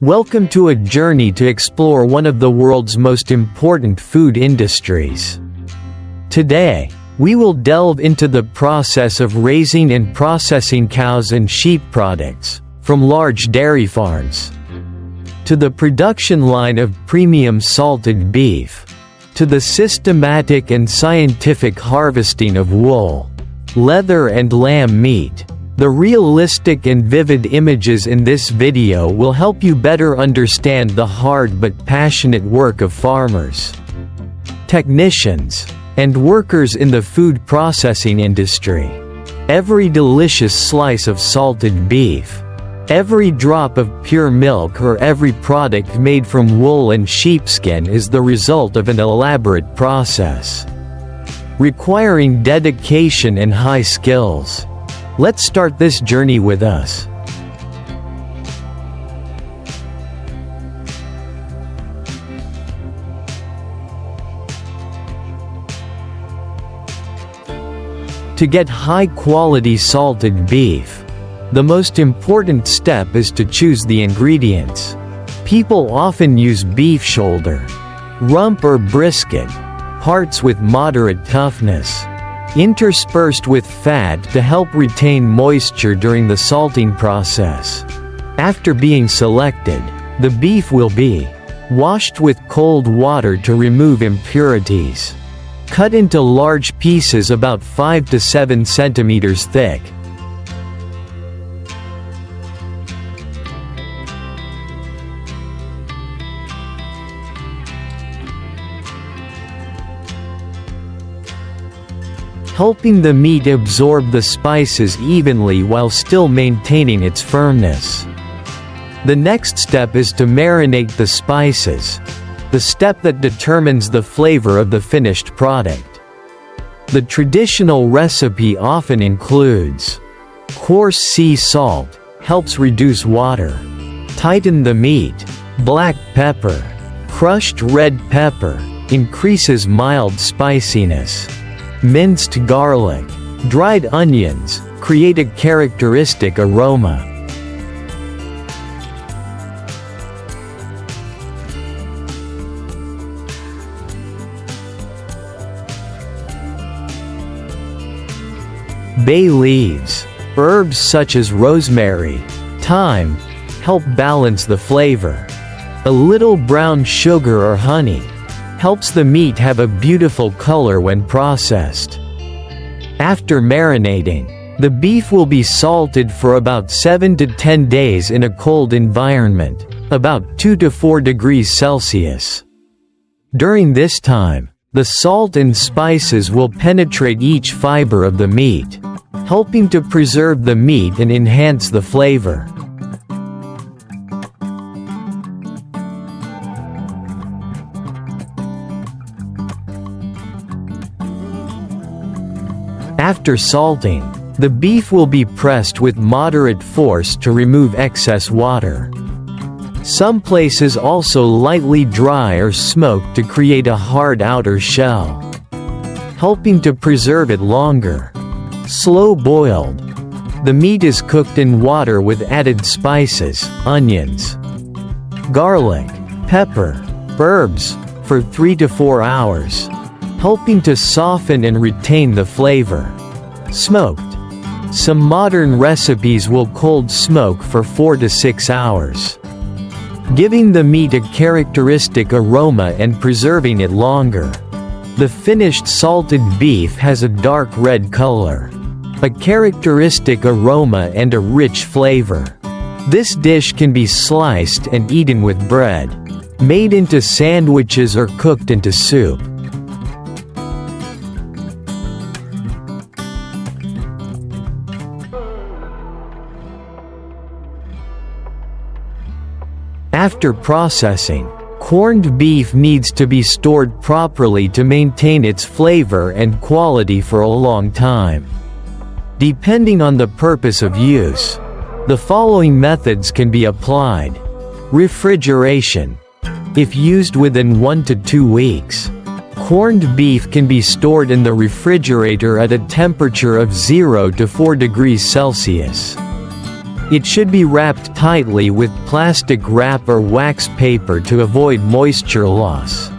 Welcome to a journey to explore one of the world's most important food industries. Today, we will delve into the process of raising and processing cows and sheep products, from large dairy farms to the production line of premium salted beef, to the systematic and scientific harvesting of wool, leather and lamb meat. The realistic and vivid images in this video will help you better understand the hard but passionate work of farmers, technicians, and workers in the food processing industry. Every delicious slice of salted beef, every drop of pure milk, or every product made from wool and sheepskin is the result of an elaborate process, requiring dedication and high skills. Let's start this journey with us. To get high-quality salted beef, the most important step is to choose the ingredients. People often use beef shoulder, rump or brisket, parts with moderate toughness, interspersed with fat to help retain moisture during the salting process. After being selected, the beef will be washed with cold water to remove impurities. Cut into large pieces about 5 to 7 centimeters thick. Helping the meat absorb the spices evenly while still maintaining its firmness. The next step is to marinate the spices, the step that determines the flavor of the finished product. The traditional recipe often includes coarse sea salt, helps reduce water, tighten the meat, black pepper, crushed red pepper, increases mild spiciness, minced garlic, dried onions, create a characteristic aroma. Bay leaves, herbs such as rosemary, thyme, help balance the flavor. A little brown sugar or honey helps the meat have a beautiful color when processed. After marinating, the beef will be salted for about 7 to 10 days in a cold environment, about 2 to 4 degrees Celsius. During this time, the salt and spices will penetrate each fiber of the meat, helping to preserve the meat and enhance the flavor. After salting, the beef will be pressed with moderate force to remove excess water. Some places also lightly dry or smoke to create a hard outer shell, helping to preserve it longer. Slow boiled, the meat is cooked in water with added spices, onions, garlic, pepper, herbs, for 3 to 4 hours, helping to soften and retain the flavor. Smoked. Some modern recipes will cold smoke for 4 to 6 hours, giving the meat a characteristic aroma and preserving it longer. The finished salted beef has a dark red color, a characteristic aroma and a rich flavor. This dish can be sliced and eaten with bread, made into sandwiches or cooked into soup. After processing, corned beef needs to be stored properly to maintain its flavor and quality for a long time. Depending on the purpose of use, the following methods can be applied. Refrigeration. If used within 1 to 2 weeks, corned beef can be stored in the refrigerator at a temperature of 0 to 4 degrees Celsius. It should be wrapped tightly with plastic wrap or wax paper to avoid moisture loss.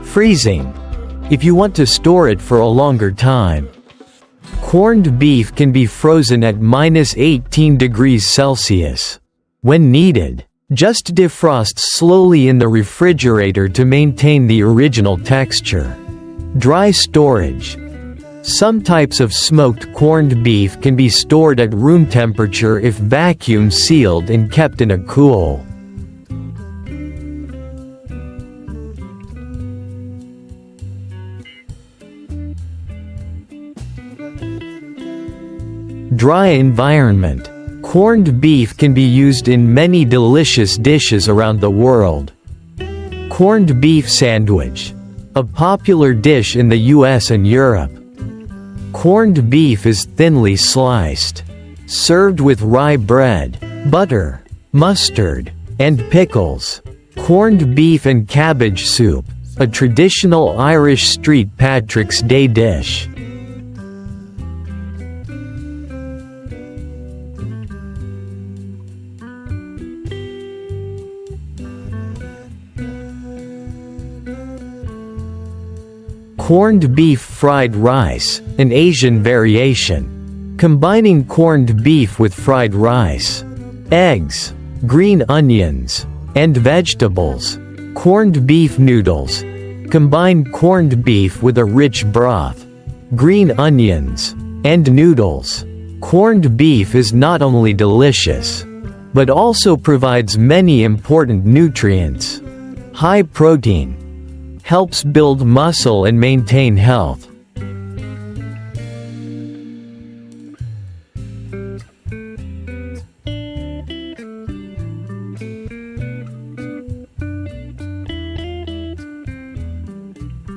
Freezing. If you want to store it for a longer time. Corned beef can be frozen at -18 degrees Celsius. When needed, just defrost slowly in the refrigerator to maintain the original texture. Dry storage. Some types of smoked corned beef can be stored at room temperature if vacuum sealed and kept in a cool. Dry environment. Corned beef can be used in many delicious dishes around the world. Corned beef sandwich. A popular dish in the US and Europe. Corned beef is thinly sliced. Served with rye bread, butter, mustard, and pickles. Corned beef and cabbage soup. A traditional Irish St. Patrick's Day dish. Corned beef fried rice, an Asian variation. Combining corned beef with fried rice, eggs, green onions, and vegetables. Corned beef noodles. Combine corned beef with a rich broth, green onions, and noodles. Corned beef is not only delicious, but also provides many important nutrients. High protein. Helps build muscle and maintain health.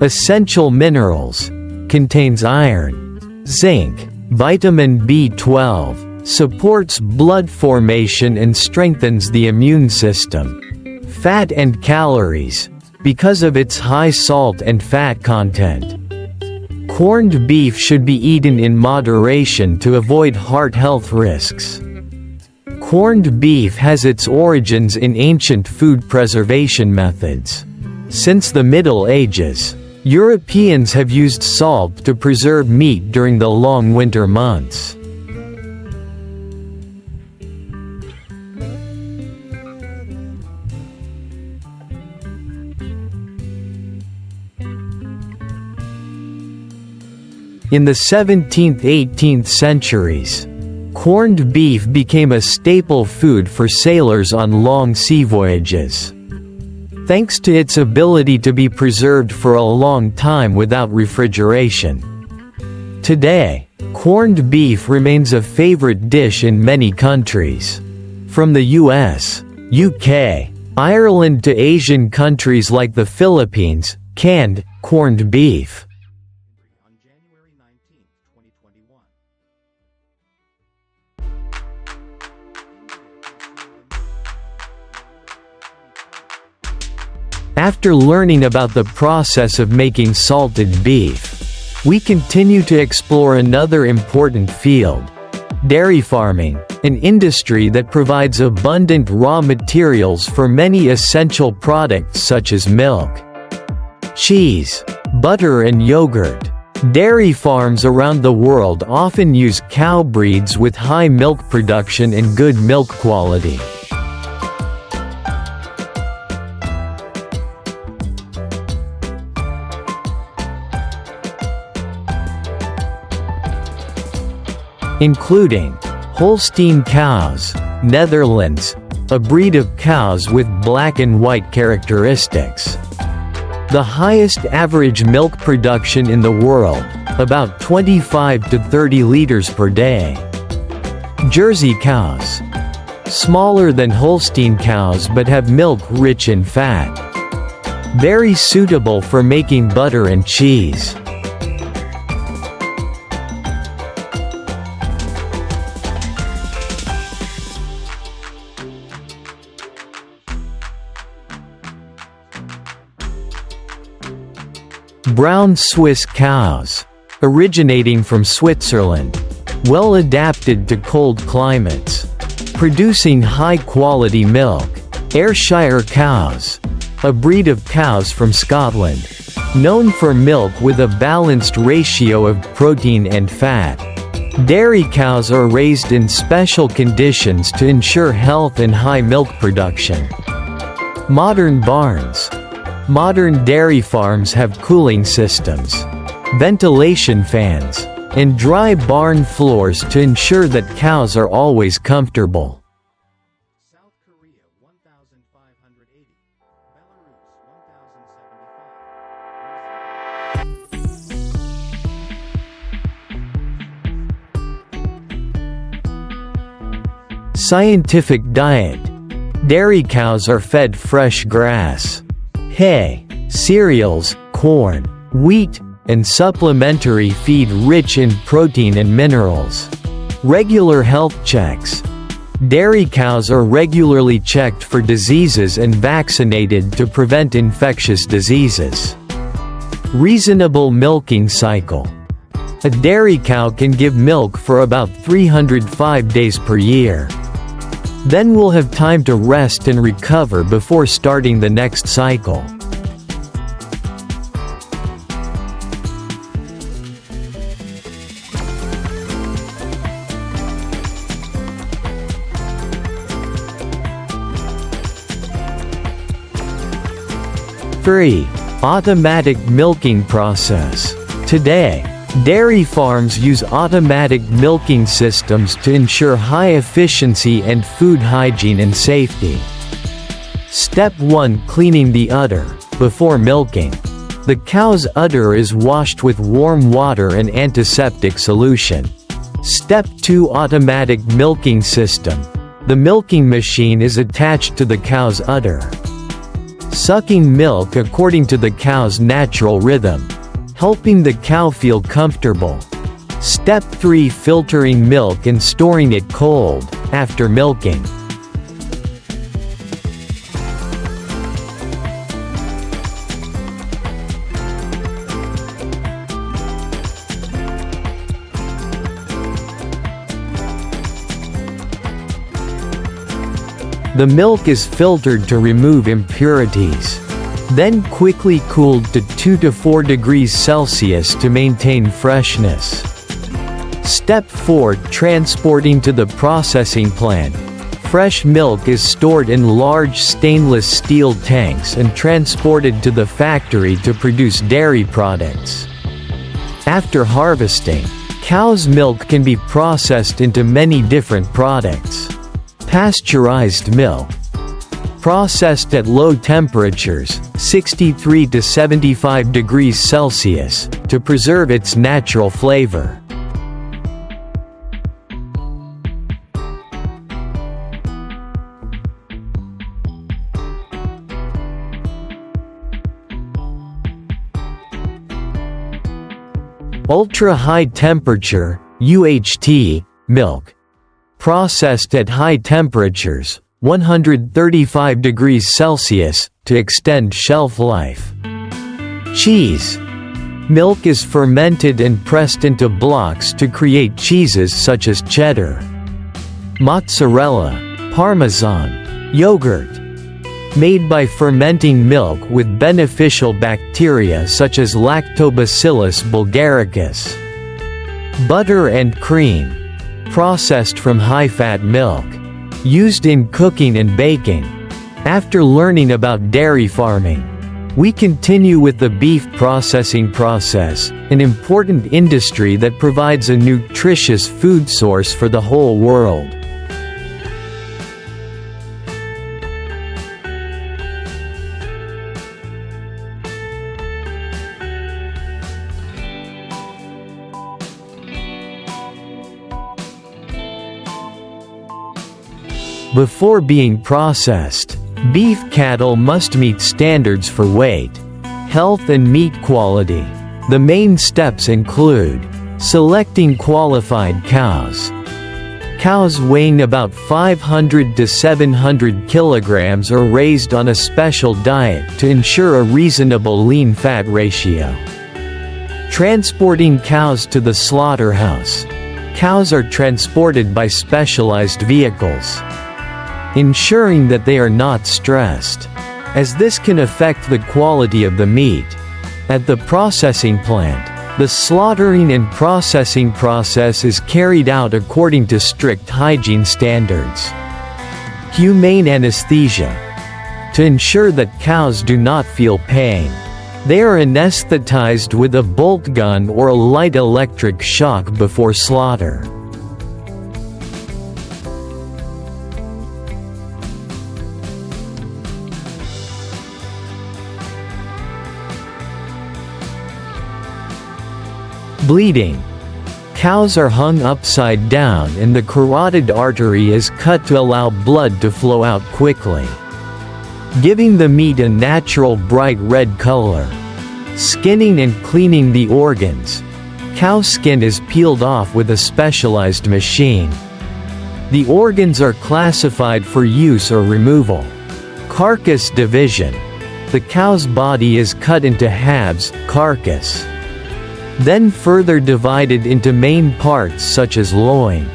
Essential minerals. Contains iron, zinc, vitamin B12, supports blood formation and strengthens the immune system. Fat and calories. Because of its high salt and fat content. Corned beef should be eaten in moderation to avoid heart health risks. Corned beef has its origins in ancient food preservation methods. Since the Middle Ages, Europeans have used salt to preserve meat during the long winter months. In the 17th–18th centuries, corned beef became a staple food for sailors on long sea voyages. Thanks to its ability to be preserved for a long time without refrigeration. Today, corned beef remains a favorite dish in many countries. From the US, UK, Ireland to Asian countries like the Philippines, canned, corned beef. After learning about the process of making salted beef, we continue to explore another important field: dairy farming, an industry that provides abundant raw materials for many essential products such as milk, cheese, butter and yogurt. Dairy farms around the world often use cow breeds with high milk production and good milk quality. Including Holstein cows, Netherlands, a breed of cows with black and white characteristics. The highest average milk production in the world, about 25 to 30 liters per day. Jersey cows. Smaller than Holstein cows but have milk rich in fat. Very suitable for making butter and cheese. Brown Swiss cows, originating from Switzerland, well adapted to cold climates, producing high-quality milk. Ayrshire cows, a breed of cows from Scotland, known for milk with a balanced ratio of protein and fat. Dairy cows are raised in special conditions to ensure health and high milk production. Modern barns. Modern dairy farms have cooling systems, ventilation fans, and dry barn floors to ensure that cows are always comfortable. South Korea 1580, Belarus 1075. Scientific diet. Dairy cows are fed fresh grass, hay, cereals, corn, wheat, and supplementary feed rich in protein and minerals. Regular health checks. Dairy cows are regularly checked for diseases and vaccinated to prevent infectious diseases. Reasonable milking cycle. A dairy cow can give milk for about 305 days per year. Then we'll have time to rest and recover before starting the next cycle. Three, automatic milking process. Today, dairy farms use automatic milking systems to ensure high efficiency and food hygiene and safety. Step 1: Cleaning the udder. Before milking, the cow's udder is washed with warm water and antiseptic solution. Step 2: Automatic milking system. The milking machine is attached to the cow's udder, sucking milk according to the cow's natural rhythm, helping the cow feel comfortable. Step 3: Filtering milk and storing it cold, after milking. The milk is filtered to remove impurities, then quickly cooled to 2 to 4 degrees Celsius to maintain freshness. Step 4: Transporting to the processing plant. Fresh milk is stored in large stainless steel tanks and transported to the factory to produce dairy products. After harvesting, cow's milk can be processed into many different products. Pasteurized milk. Processed at low temperatures, 63 to 75 degrees Celsius, to preserve its natural flavor. Ultra-high temperature, UHT, milk. Processed at high temperatures, 135 degrees Celsius, to extend shelf life. Cheese. Milk is fermented and pressed into blocks to create cheeses such as cheddar, mozzarella, parmesan, yogurt. Made by fermenting milk with beneficial bacteria such as Lactobacillus bulgaricus. Butter and cream. Processed from high-fat milk. Used in cooking and baking. After learning about dairy farming, we continue with the beef processing process, an important industry that provides a nutritious food source for the whole world. Before being processed, beef cattle must meet standards for weight, health and meat quality. The main steps include selecting qualified cows. Cows weighing about 500 to 700 kilograms are raised on a special diet to ensure a reasonable lean-fat ratio. Transporting cows to the slaughterhouse. Cows are transported by specialized vehicles, ensuring that they are not stressed, as this can affect the quality of the meat. At the processing plant, the slaughtering and processing process is carried out according to strict hygiene standards. Humane anesthesia. To ensure that cows do not feel pain, they are anesthetized with a bolt gun or a light electric shock before slaughter. Bleeding. Cows are hung upside down and the carotid artery is cut to allow blood to flow out quickly, giving the meat a natural bright red color. Skinning and cleaning the organs. Cow skin is peeled off with a specialized machine. The organs are classified for use or removal. Carcass division. The cow's body is cut into halves, carcass, then further divided into main parts such as loin,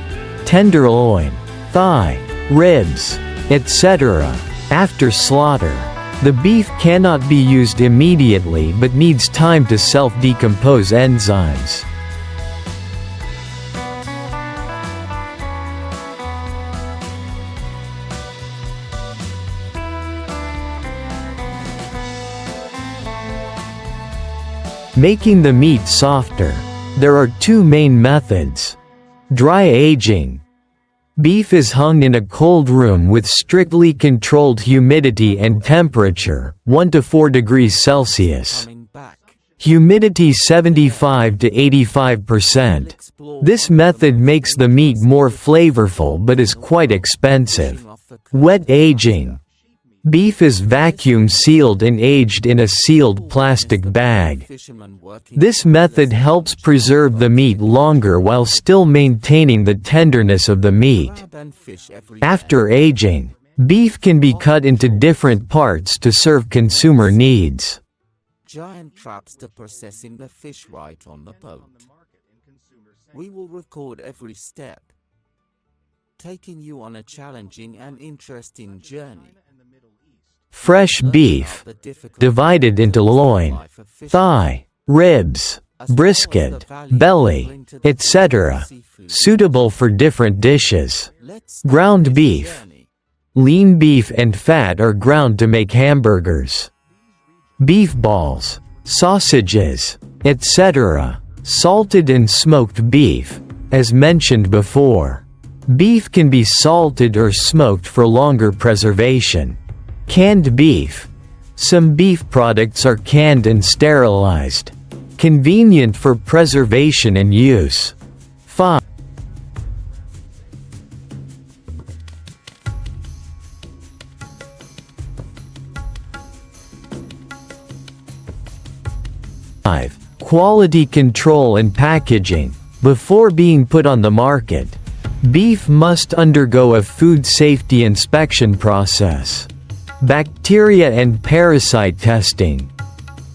tenderloin, thigh, ribs, etc. After slaughter, the beef cannot be used immediately but needs time to self-decompose enzymes. Making the meat softer. There are two main methods. Dry aging. Beef is hung in a cold room with strictly controlled humidity and temperature, 1 to 4 degrees Celsius. Humidity 75 to 85%. This method makes the meat more flavorful but is quite expensive. Wet aging. Beef is vacuum sealed and aged in a sealed plastic bag. This method helps preserve the meat longer while still maintaining the tenderness of the meat. After aging, beef can be cut into different parts to serve consumer needs. Giant traps to processing the fish right on the boat. We will record every step, taking you on a challenging and interesting journey. Fresh beef, divided into loin, thigh, ribs, brisket, belly, etc., suitable for different dishes. Ground beef. Lean beef and fat are ground to make hamburgers, beef balls, sausages, etc. Salted and smoked beef. As mentioned before, beef can be salted or smoked for longer preservation. Canned beef. Some beef products are canned and sterilized, convenient for preservation and use. 5. Quality control and packaging. Before being put on the market, beef must undergo a food safety inspection process. Bacteria and parasite testing.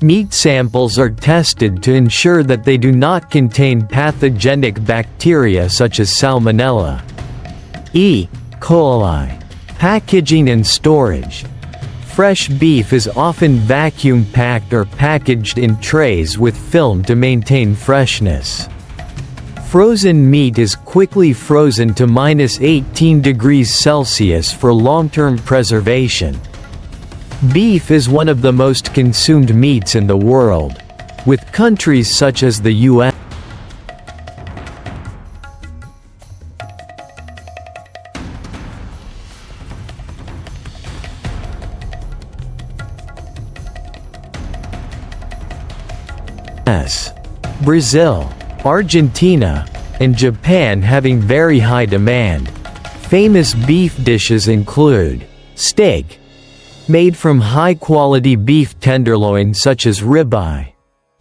Meat samples are tested to ensure that they do not contain pathogenic bacteria such as Salmonella, E. coli. Packaging and storage. Fresh beef is often vacuum packed or packaged in trays with film to maintain freshness. Frozen meat is quickly frozen to -18 degrees Celsius for long-term preservation. Beef is one of the most consumed meats in the world, with countries such as the U.S. Brazil, Argentina, and Japan having very high demand. Famous beef dishes include steak, made from high-quality beef tenderloin such as ribeye,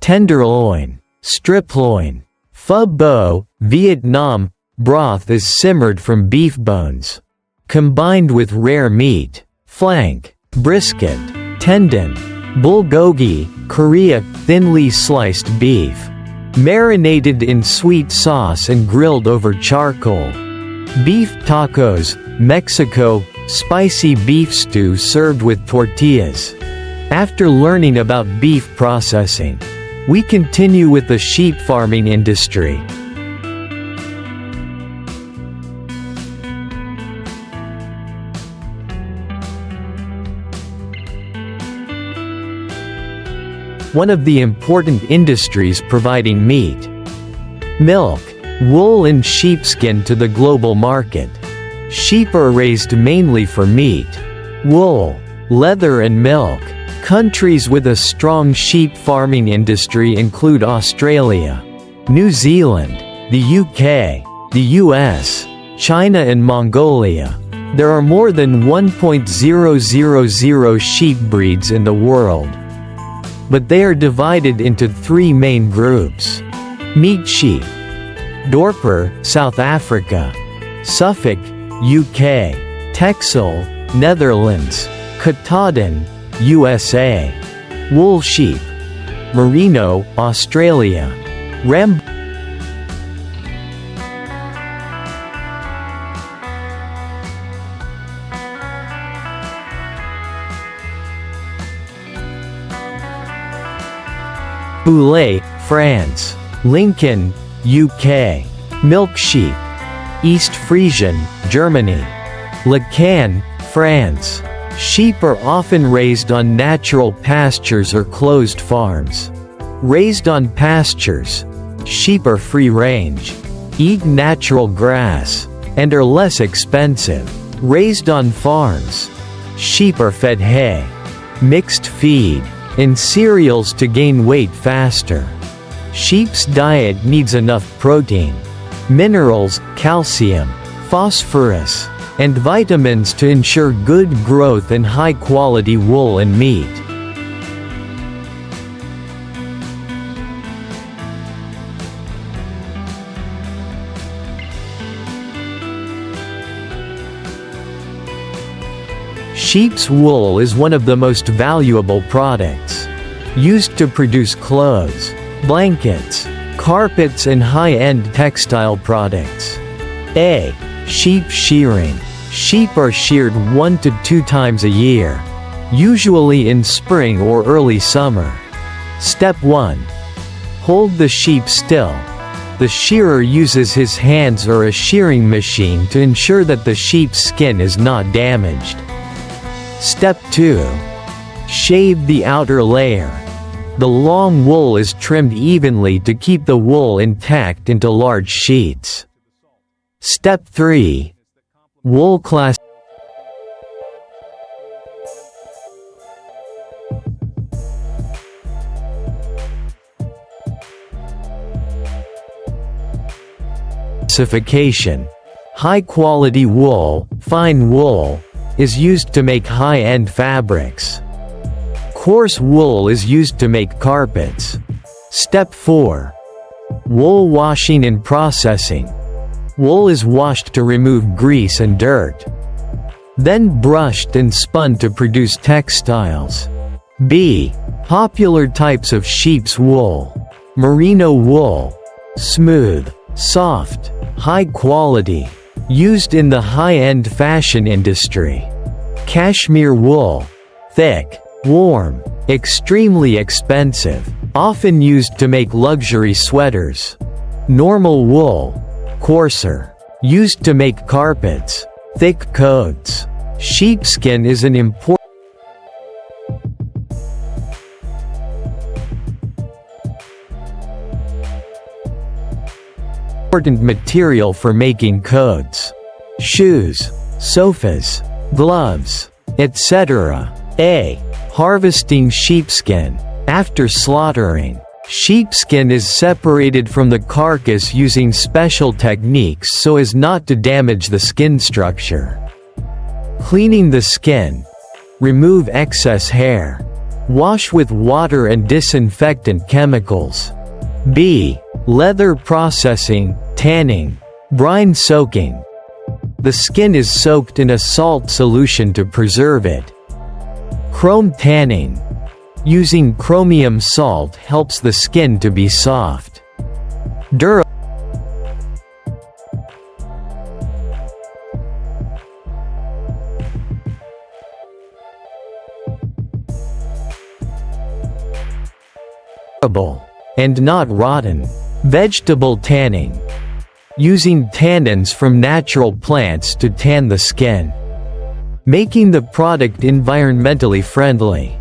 tenderloin, strip loin. Pho bo, Vietnam, broth is simmered from beef bones, combined with rare meat, flank, brisket, tendon. Bulgogi, Korea, thinly sliced beef. marinated in sweet sauce and grilled over charcoal. Beef tacos, Mexico, spicy beef stew served with tortillas. After learning about beef processing, we continue with the sheep farming industry. One of the important industries providing meat, milk, wool and sheepskin to the global market. Sheep are raised mainly for meat, wool, leather and milk. Countries with a strong sheep farming industry include Australia, New Zealand, the UK, the US, China and Mongolia. There are more than 1,000 sheep breeds in the world, but they are divided into three main groups. Meat sheep, Dorper, South Africa, Suffolk, UK, Texel, Netherlands, Katahdin, USA. Wool sheep, Merino, Australia, Rambouillet, France, Lincoln, UK. Milk sheep, East Frisian, Germany, Lacan, France. Sheep are often raised on natural pastures or closed farms. Raised on pastures, sheep are free-range, eat natural grass, and are less expensive. Raised on farms, sheep are fed hay, mixed feed, and cereals to gain weight faster. Sheep's diet needs enough protein, minerals, calcium, phosphorus, and vitamins to ensure good growth and high-quality wool and meat. Sheep's wool is one of the most valuable products, used to produce clothes, blankets, carpets and high-end textile products. A. Sheep shearing. Sheep are sheared 1 to 2 times a year, usually in spring or early summer. Step 1. Hold the sheep still. The shearer uses his hands or a shearing machine to ensure that the sheep's skin is not damaged. Step 2. Shave the outer layer. The long wool is trimmed evenly to keep the wool intact into large sheets. Step 3. Wool classification. High-quality wool, fine wool, is used to make high-end fabrics. Coarse wool is used to make carpets. Step 4. Wool washing and processing. Wool is washed to remove grease and dirt, then brushed and spun to produce textiles. B. Popular types of sheep's wool. Merino wool. Smooth, soft, high quality. Used in the high-end fashion industry. Cashmere wool. Thick, warm, extremely expensive. Often used to make luxury sweaters. Normal wool. Coarser. Used to make carpets, thick coats. Sheepskin is an important material for making coats, shoes, sofas, gloves, etc. A. Harvesting sheepskin. After slaughtering, sheepskin is separated from the carcass using special techniques so as not to damage the skin structure. Cleaning the skin. Remove excess hair. Wash with water and disinfectant chemicals. B. Leather processing, tanning, brine soaking. The skin is soaked in a salt solution to preserve it. Chrome tanning. Using chromium salt helps the skin to be soft. Durable. And not rotten. Vegetable tanning. Using tannins from natural plants to tan the skin, making the product environmentally friendly.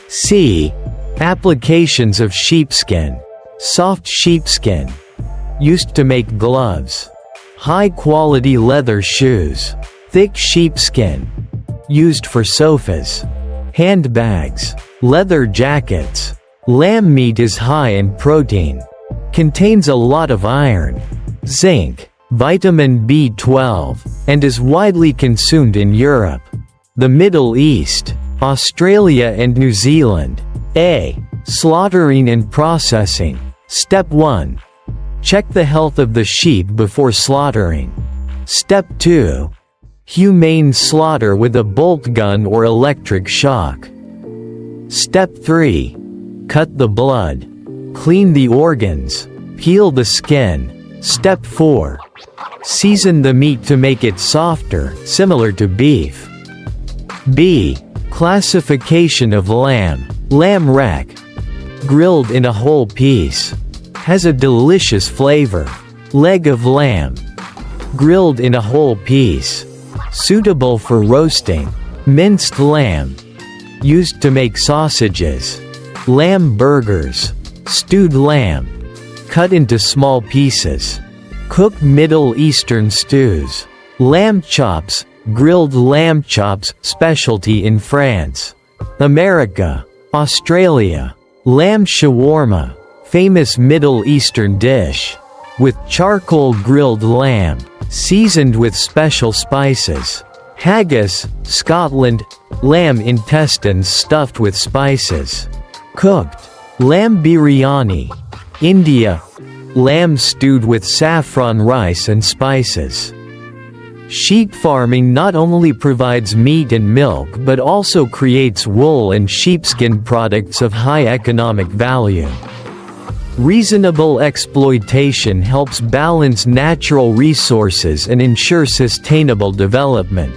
C. Applications of sheepskin. Soft sheepskin. Used to make gloves. High-quality leather shoes. Thick sheepskin. Used for sofas. Handbags. Leather jackets. Lamb meat is high in protein. Contains a lot of iron, zinc, vitamin B12, and is widely consumed in Europe, the Middle East, Australia and New Zealand. A. Slaughtering and processing. Step 1. Check the health of the sheep before slaughtering. Step 2. Humane slaughter with a bolt gun or electric shock. Step 3. Cut the blood. Clean the organs. Peel the skin. Step 4. Season the meat to make it softer, similar to beef. B. Classification of lamb. Lamb rack. Grilled in a whole piece. Has a delicious flavor. Leg of lamb. Grilled in a whole piece. Suitable for roasting. Minced lamb. Used to make sausages. Lamb burgers. Stewed lamb. Cut into small pieces. Cooked Middle Eastern stews. Lamb chops. Grilled lamb chops, specialty in France. America. Australia. Lamb shawarma. Famous Middle Eastern dish. With charcoal grilled lamb. Seasoned with special spices. Haggis, Scotland. Lamb intestines stuffed with spices. Cooked. Lamb biryani. India. Lamb stewed with saffron rice and spices. Sheep farming not only provides meat and milk but also creates wool and sheepskin products of high economic value. Reasonable exploitation helps balance natural resources and ensure sustainable development.